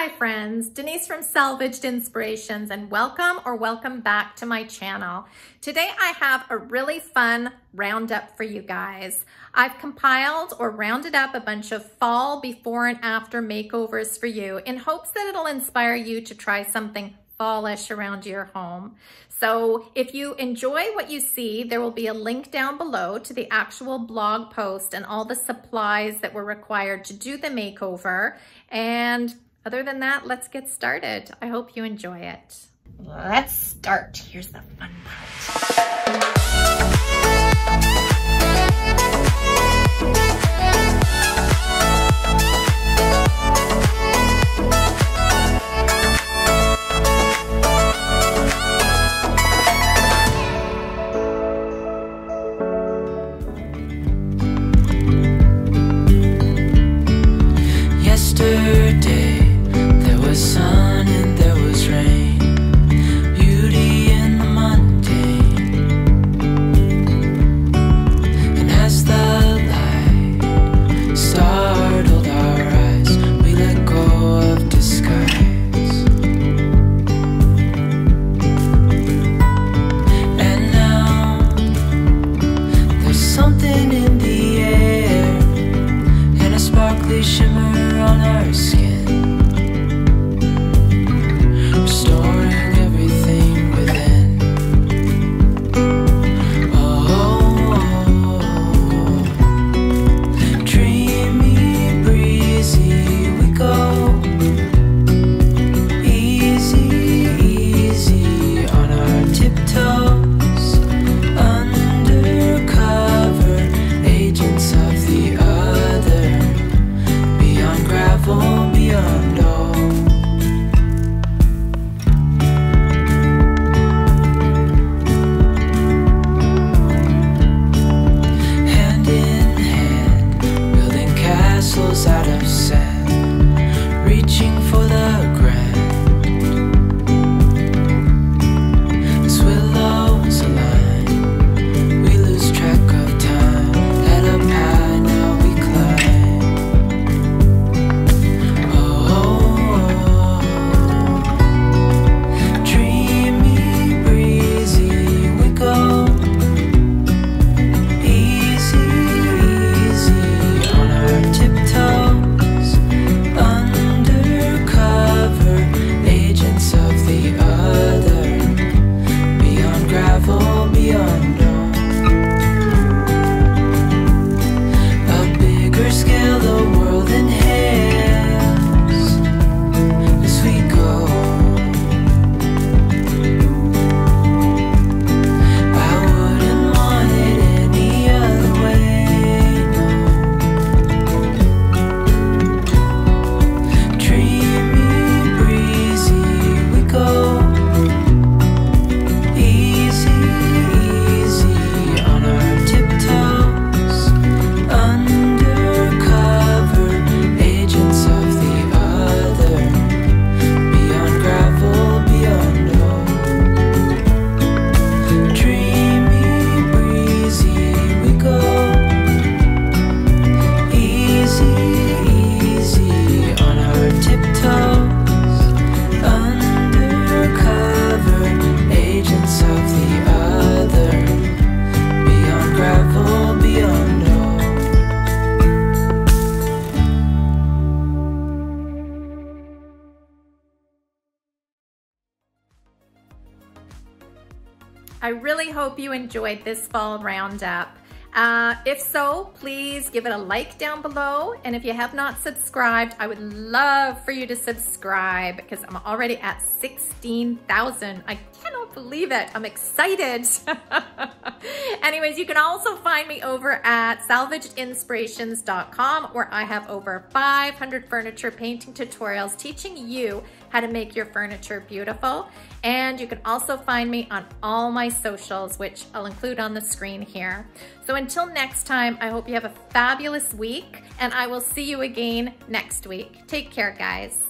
Hi friends, Denise from Salvaged Inspirations, and welcome back to my channel. Today I have a really fun roundup for you guys. I've compiled or rounded up a bunch of fall before and after makeovers for you in hopes that it'll inspire you to try something fallish around your home. So if you enjoy what you see, there will be a link down below to the actual blog post and all the supplies that were required to do the makeover. And other than that, let's get started. I hope you enjoy it. Let's start. Here's the fun part. I really hope you enjoyed this fall roundup. If so, please give it a like down below. And if you have not subscribed, I would love for you to subscribe because I'm already at 16,000. I cannot believe it. I'm excited. Anyways, you can also find me over at salvagedinspirations.com where I have over 500 furniture painting tutorials teaching you how to make your furniture beautiful. And you can also find me on all my socials, which I'll include on the screen here. So until next time, I hope you have a fabulous week and I will see you again next week. Take care, guys.